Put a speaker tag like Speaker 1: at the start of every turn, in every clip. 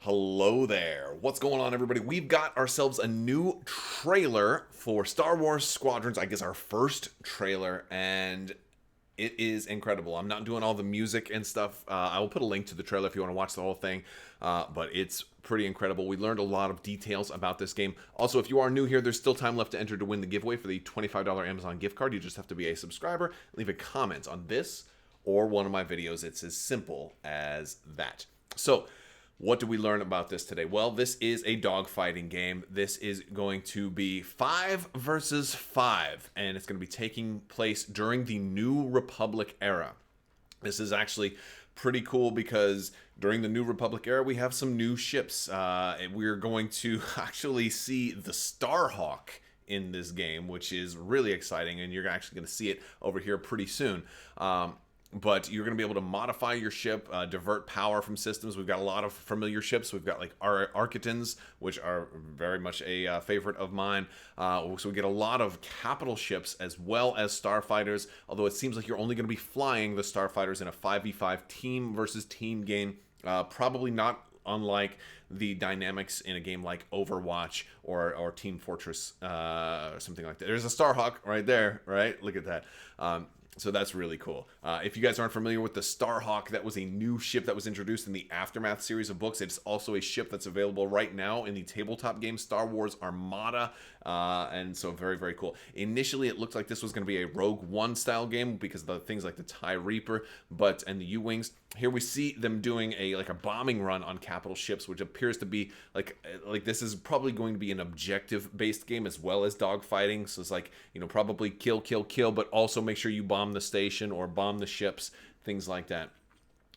Speaker 1: Hello there. What's going on, everybody? We've got ourselves a new trailer for Star Wars Squadrons. I guess our first trailer, and it is incredible. I'm not doing all the music and stuff. I will put a link to the trailer if you want to watch the whole thing, but it's pretty incredible. We learned a lot of details about this game. Also, if you are new here, there's still time left to enter to win the giveaway for the $25 Amazon gift card. You just have to be a subscriber, leave a comment on this or one of my videos. It's as simple as that. So, what do we learn about this today? Well, this is a dogfighting game. This is going to be 5 versus 5, and it's going to be taking place during the New Republic era. This is actually pretty cool because during the New Republic era, we have some new ships. We're going to actually see the Starhawk in this game, which is really exciting, and you're actually going to see it over here pretty soon. But you're going to be able to modify your ship, divert power from systems. We've got a lot of familiar ships. We've got like our Architans, which are very much a favorite of mine. So we get a lot of capital ships as well as starfighters, although it seems like you're only going to be flying the starfighters in a 5v5 team versus team game. Probably not unlike the dynamics in a game like Overwatch or Team Fortress, or something like that. There's a Starhawk right there, right? Look at that. So that's really cool. If you guys aren't familiar with the Starhawk, that was a new ship that was introduced in the Aftermath series of books. It's also a ship that's available right now in the tabletop game Star Wars Armada, and so very, very cool. Initially, it looked like this was going to be a Rogue One style game because of the things like the TIE Reaper and the U-Wings. Here we see them doing a bombing run on capital ships, which appears to be like this is probably going to be an objective-based game as well as dogfighting. So it's like, probably kill, but also make sure you bomb the station or bomb the ships, things like that.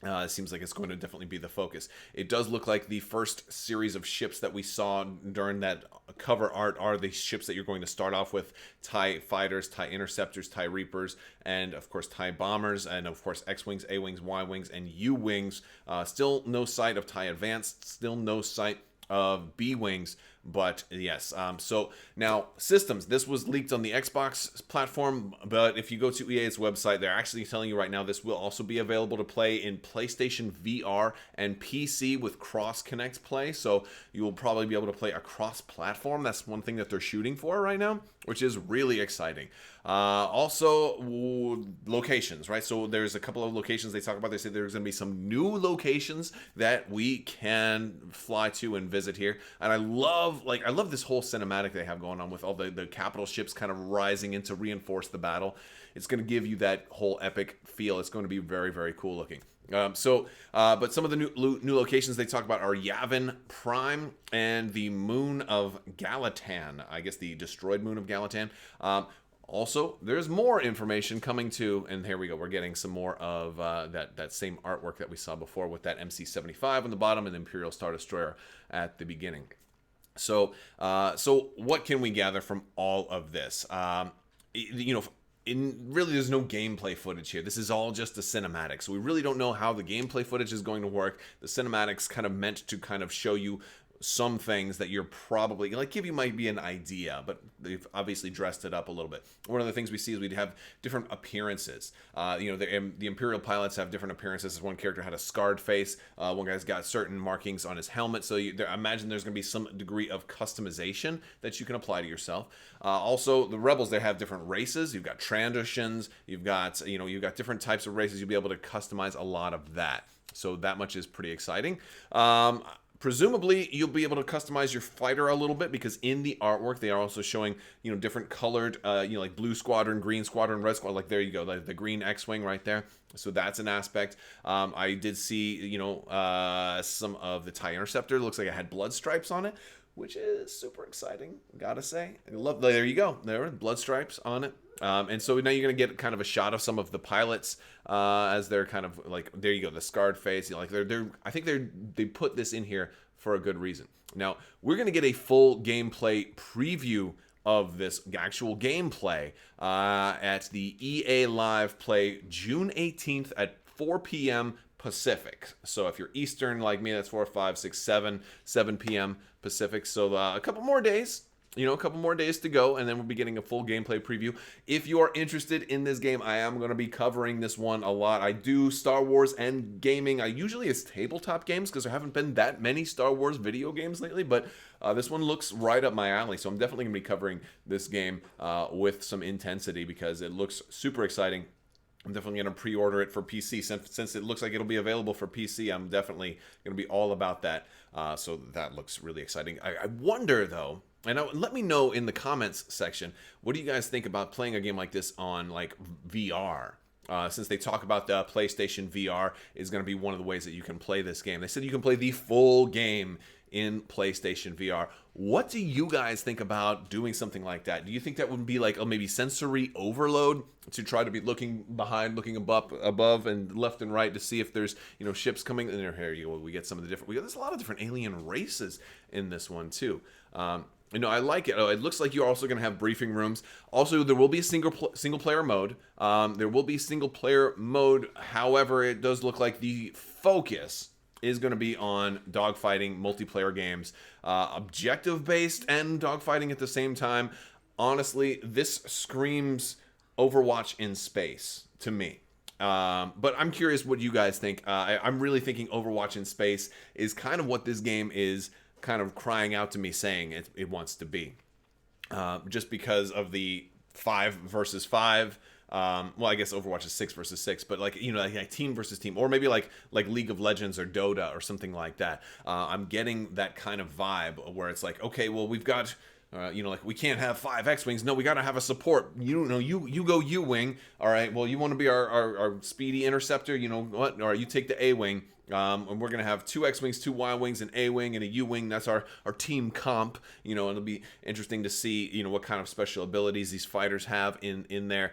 Speaker 1: It seems like it's going to definitely be the focus. It does look like the first series of ships that we saw during that cover art are the ships that you're going to start off with: TIE fighters, TIE interceptors, TIE reapers, and of course TIE bombers, and of course X-wings, A-wings, Y-wings, and U-wings. Still no sight of TIE advanced, still no sight of B-wings, but yes. So now systems, this was leaked on the Xbox platform, but if you go to EA's website, they're actually telling you right now this will also be available to play in PlayStation VR and PC with cross-connect play. So you will probably be able to play across platform. That's one thing that they're shooting for right now, which is really exciting. Also, locations, right? So there's a couple of locations they talk about. They say there's going to be some new locations that we can fly to and visit here. And I love this whole cinematic they have going on with all the capital ships kind of rising in to reinforce the battle. It's going to give you that whole epic feel. It's going to be very, very cool looking. But some of the new locations they talk about are Yavin Prime and the moon of Galatan. I guess the destroyed moon of Galatan. Also, there's more information coming too, and here we go. We're getting some more of that same artwork that we saw before with that MC-75 on the bottom and the Imperial Star Destroyer at the beginning. So what can we gather from all of this? Really, there's no gameplay footage here. This is all just a cinematic, so we really don't know how the gameplay footage is going to work. The cinematic's kind of meant to kind of show you some things that you're probably give you might be an idea, but they've obviously dressed it up a little bit. One of the things we see is we'd have different appearances. The Imperial pilots have different appearances. One character had a scarred face. One guy's got certain markings on his helmet. So I imagine there's going to be some degree of customization that you can apply to yourself. Also, the rebels, they have different races. You've got Trandoshans. You've got different types of races. You'll be able to customize a lot of that. So that much is pretty exciting. Presumably, you'll be able to customize your fighter a little bit because in the artwork, they are also showing, different colored, like blue squadron, green squadron, red squadron. Like there you go, like the green X-wing right there. So that's an aspect. I did see, some of the TIE Interceptor. It looks like it had blood stripes on it, which is super exciting, gotta say. There you go. There are blood stripes on it. And so now you're going to get kind of a shot of some of the pilots as they're kind of like, there you go, the scarred face. I think they put this in here for a good reason. Now, we're going to get a full gameplay preview of this actual gameplay at the EA Live Play June 18th at 4 p.m. Pacific. So if you're Eastern like me, that's 4, 5, 6, 7 p.m. Pacific. So a couple more days. a couple more days to go, and then we'll be getting a full gameplay preview. If you are interested in this game, I am going to be covering this one a lot. I do Star Wars and gaming. I usually it's tabletop games because there haven't been that many Star Wars video games lately, but this one looks right up my alley, so I'm definitely going to be covering this game with some intensity because it looks super exciting. I'm definitely going to pre-order it for PC. Since it looks like it'll be available for PC, I'm definitely going to be all about that. So that looks really exciting. I wonder, though, and let me know in the comments section, what do you guys think about playing a game like this on, like, VR? Since they talk about the PlayStation VR is going to be one of the ways that you can play this game. They said you can play the full game in PlayStation VR. What do you guys think about doing something like that? Do you think that would be like maybe sensory overload to try to be looking behind, looking above and left and right to see if there's ships coming? And here you go. We get some of the different. There's a lot of different alien races in this one too. I like it. It looks like you're also going to have briefing rooms. Also, there will be a single player mode. There will be single player mode. However, it does look like the focus is going to be on dogfighting multiplayer games, objective based and dogfighting at the same time. Honestly, this screams Overwatch in space to me. But I'm curious what you guys think. I'm really thinking Overwatch in space is kind of what this game is kind of crying out to me, saying it wants to be. Just because of the 5 versus 5. Well, I guess Overwatch is 6 versus 6, but like team versus team, or maybe like League of Legends or Dota or something like that. I'm getting that kind of vibe where it's like, okay, well, we've got. Like we can't have 5 X-Wings. No, we got to have a support. You go U-Wing. All right, well, you want to be our speedy interceptor. You know what? All right, you take the A-Wing. And we're going to have 2 X-Wings, 2 Y-Wings, an A-Wing, and a U-Wing. That's our team comp. And it'll be interesting to see, what kind of special abilities these fighters have in there.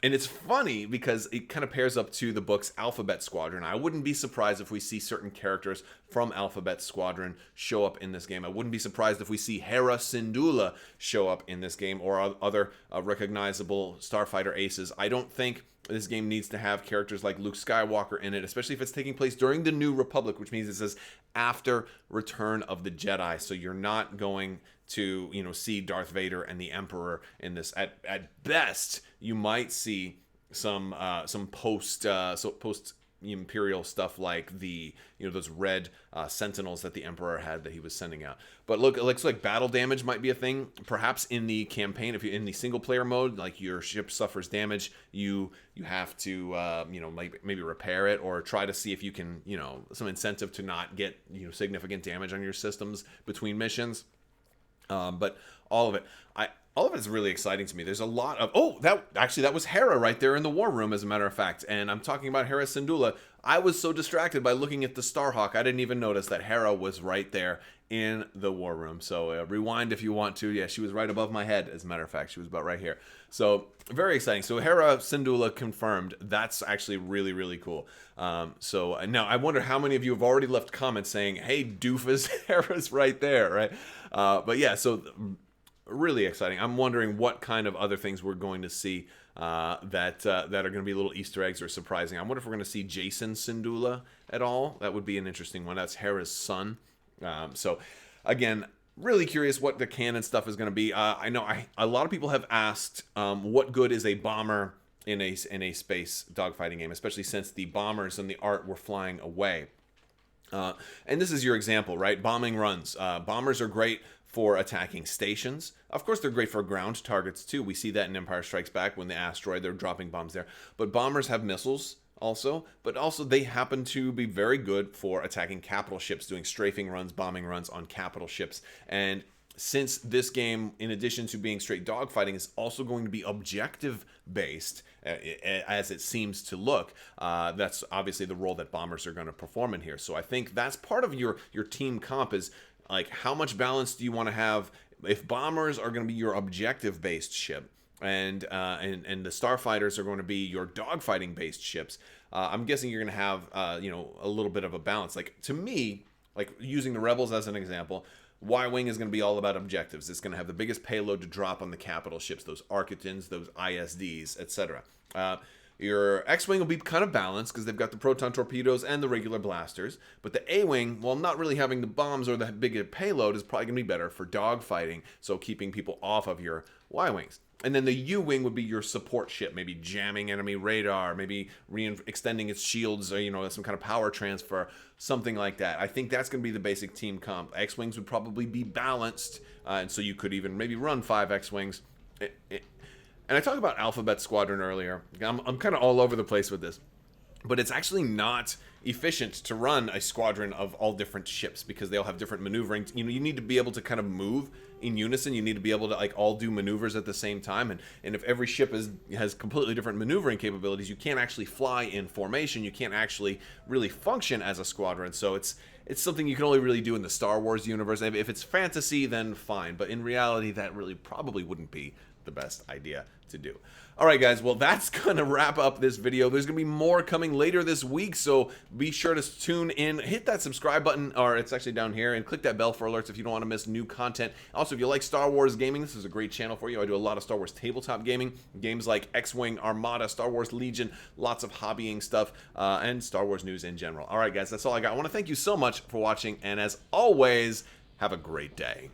Speaker 1: And it's funny because it kind of pairs up to the book's Alphabet Squadron. I wouldn't be surprised if we see certain characters from Alphabet Squadron show up in this game. I wouldn't be surprised if we see Hera Syndulla show up in this game or other recognizable starfighter aces. I don't think this game needs to have characters like Luke Skywalker in it, especially if it's taking place during the New Republic, which means it says after Return of the Jedi. So you're not going to see Darth Vader and the Emperor in this. At best, you might see some post Imperial stuff like the those red Sentinels that the Emperor had that he was sending out. But look, it looks like battle damage might be a thing. Perhaps in the campaign, if you're in the single player mode, like your ship suffers damage, you have to maybe repair it or try to see if you can some incentive to not get significant damage on your systems between missions. But all of it is really exciting to me. There's a lot of that was Hera right there in the war room, as a matter of fact. And I'm talking about Hera Syndulla. I was so distracted by looking at the Starhawk, I didn't even notice that Hera was right there in the war room. So rewind if you want to. Yeah, she was right above my head, as a matter of fact. She was about right here. So very exciting. So Hera Syndulla confirmed. That's actually really, really cool. So now I wonder how many of you have already left comments saying, hey, doofus, Hera's right there, right? But yeah, so really exciting. I'm wondering what kind of other things we're going to see that are going to be little Easter eggs or surprising. I wonder if we're going to see Jason Syndulla at all. That would be an interesting one. That's Hera's son. So again, really curious what the canon stuff is going to be. I know a lot of people have asked what good is a bomber in a space dogfighting game, especially since the bombers in the art were flying away. And this is your example, right? Bombing runs. Bombers are great for attacking stations. Of course, they're great for ground targets, too. We see that in Empire Strikes Back when the asteroid, they're dropping bombs there. But bombers have missiles also, but also they happen to be very good for attacking capital ships, doing strafing runs, bombing runs on capital ships. And since this game, in addition to being straight dogfighting, is also going to be objective-based, as it seems to look, that's obviously the role that bombers are going to perform in here. So I think that's part of your team comp is, like, how much balance do you want to have if bombers are going to be your objective-based ship and the starfighters are going to be your dogfighting-based ships? I'm guessing you're going to have a little bit of a balance. Like, to me, like using the Rebels as an example, Y-Wing is going to be all about objectives. It's going to have the biggest payload to drop on the capital ships, those Architans, those ISDs, etc. Your X-Wing will be kind of balanced because they've got the proton torpedoes and the regular blasters. But the A-Wing, while not really having the bombs or the bigger payload, is probably going to be better for dogfighting, so keeping people off of your Y-Wings. And then the U-Wing would be your support ship, maybe jamming enemy radar, maybe extending its shields, or, you know, some kind of power transfer, something like that. I think that's going to be the basic team comp. X-Wings would probably be balanced, and so you could even maybe run 5 X-Wings. And I talked about Alphabet Squadron earlier. I'm kind of all over the place with this. But it's actually not efficient to run a squadron of all different ships because they all have different maneuvering. You know, you need to be able to kind of move in unison. You need to be able to like all do maneuvers at the same time. And if every ship has completely different maneuvering capabilities, you can't actually fly in formation. You can't actually really function as a squadron. So it's something you can only really do in the Star Wars universe. If it's fantasy, then fine. But in reality, that really probably wouldn't be the best idea to do. Alright guys, well that's gonna wrap up this video. There's gonna be more coming later this week, so be sure to tune in, hit that subscribe button, or it's actually down here, and click that bell for alerts if you don't want to miss new content. Also, if you like Star Wars gaming, this is a great channel for you. I do a lot of Star Wars tabletop gaming, games like X-Wing, Armada, Star Wars Legion, lots of hobbying stuff, and Star Wars news in general. Alright guys, that's all I got. I want to thank you so much for watching, and as always, have a great day.